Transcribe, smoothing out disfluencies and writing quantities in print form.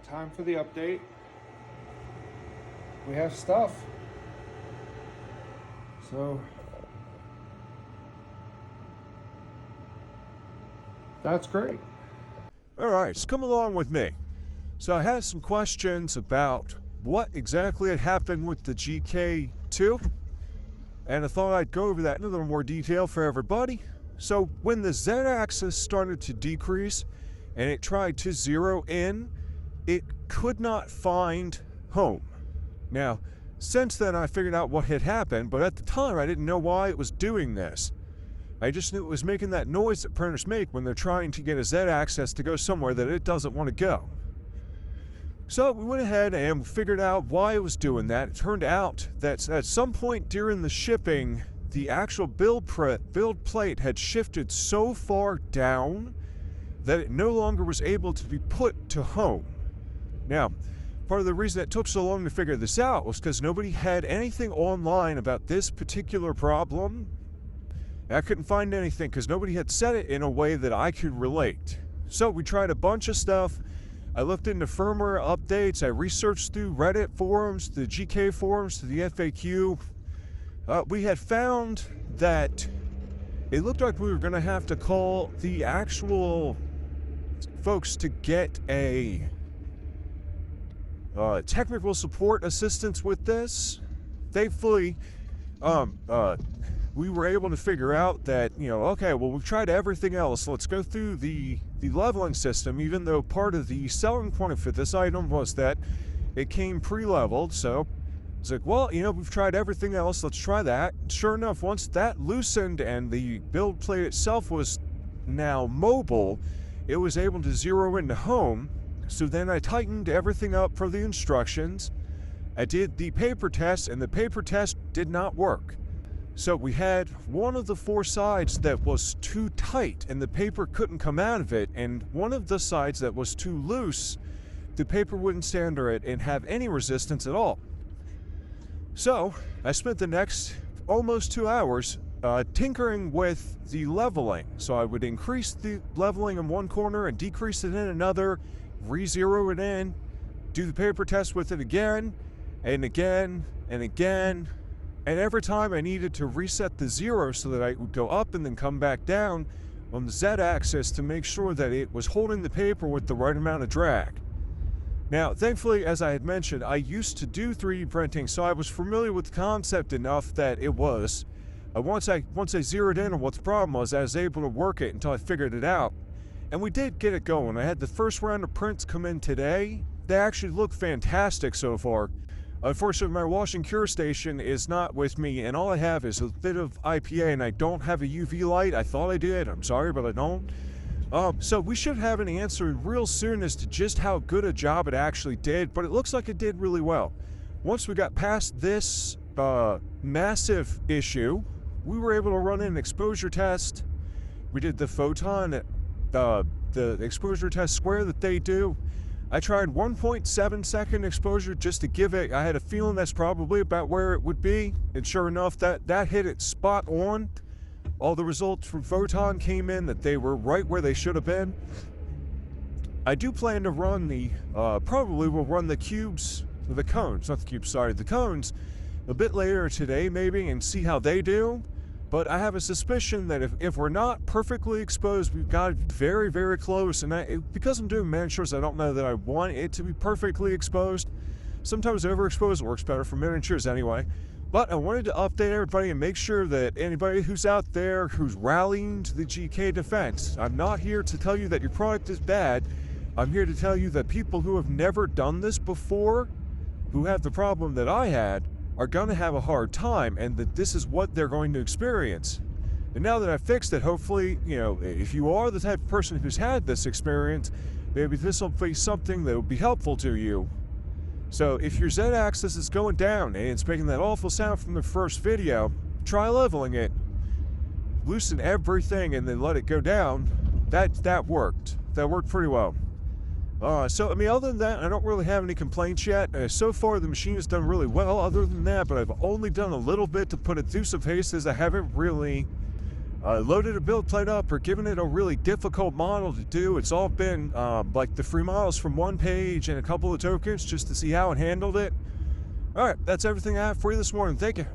time for the update. We have stuff. So that's great. Alright, so come along with me. So I had some questions about what exactly had happened with the GKTwo, and I thought I'd go over that in a little more detail for everybody. So when the Z-axis started to decrease and it tried to zero in, it could not find home. Now, since then I figured out what had happened, but at the time I didn't know why it was doing this. I just knew it was making that noise that printers make when they're trying to get a Z-axis to go somewhere that it doesn't want to go. So we went ahead and figured out why it was doing that. It turned out that at some point during the shipping, the actual build plate had shifted so far down that it no longer was able to be put to home. Now, part of the reason it took so long to figure this out was because nobody had anything online about this particular problem. I couldn't find anything because nobody had said it in a way that I could relate. So we tried a bunch of stuff. I looked into firmware updates. I researched through Reddit forums, the GK forums, to the FAQ. We had found that it looked like we were going to have to call the actual folks to get a technical support assistance with this. Thankfully, we were able to figure out that, okay, well, we've tried everything else. Let's go through the leveling system, even though part of the selling point for this item was that it came pre-leveled. So it's like, well, we've tried everything else. Let's try that. Sure enough, once that loosened and the build plate itself was now mobile, it was able to zero into home. So then I tightened everything up for the instructions. I did the paper test, and the paper test did not work. So we had one of the four sides that was too tight and the paper couldn't come out of it, and one of the sides that was too loose, the paper wouldn't stay under it and have any resistance at all. So I spent the next almost 2 hours tinkering with the leveling. So I would increase the leveling in one corner and decrease it in another, re-zero it in, do the paper test with it again, and again, and again. And every time I needed to reset the zero so that I would go up and then come back down on the Z-axis to make sure that it was holding the paper with the right amount of drag. Now, thankfully, as I had mentioned, I used to do 3D printing, so I was familiar with the concept enough that it was. Once I zeroed in on what the problem was, I was able to work it until I figured it out. And we did get it going. I had the first round of prints come in today. They actually look fantastic so far. Unfortunately, my wash and cure station is not with me, and all I have is a bit of IPA, and I don't have a UV light. I thought I did. I'm sorry, but I don't. So we should have an answer real soon as to just how good a job it actually did, but it looks like it did really well. Once we got past this massive issue, we were able to run an exposure test. We did the photon, the exposure test square that they do. I tried 1.7 second exposure just to give it, I had a feeling that's probably about where it would be, and sure enough, that hit it spot on. All the results from Photon came in that they were right where they should have been. I do plan to run probably will run the cones a bit later today maybe and see how they do. But I have a suspicion that if we're not perfectly exposed, we've got very, very close. And because I'm doing miniatures, I don't know that I want it to be perfectly exposed. Sometimes overexposed works better for miniatures anyway. But I wanted to update everybody and make sure that anybody who's out there who's rallying to the GK defense, I'm not here to tell you that your product is bad. I'm here to tell you that people who have never done this before, who have the problem that I had, are going to have a hard time, and that this is what they're going to experience. And now that I've fixed it, hopefully, if you are the type of person who's had this experience, maybe this will be something that will be helpful to you. So if your Z-axis is going down and it's making that awful sound from the first video, try leveling it, loosen everything, and then let it go down. That worked. That worked pretty well. So, other than that, I don't really have any complaints yet. So far, the machine has done really well other than that, but I've only done a little bit to put it through some paces. I haven't really loaded a build plate up or given it a really difficult model to do. It's all been like the free models from one page and a couple of tokens just to see how it handled it. All right, that's everything I have for you this morning. Thank you.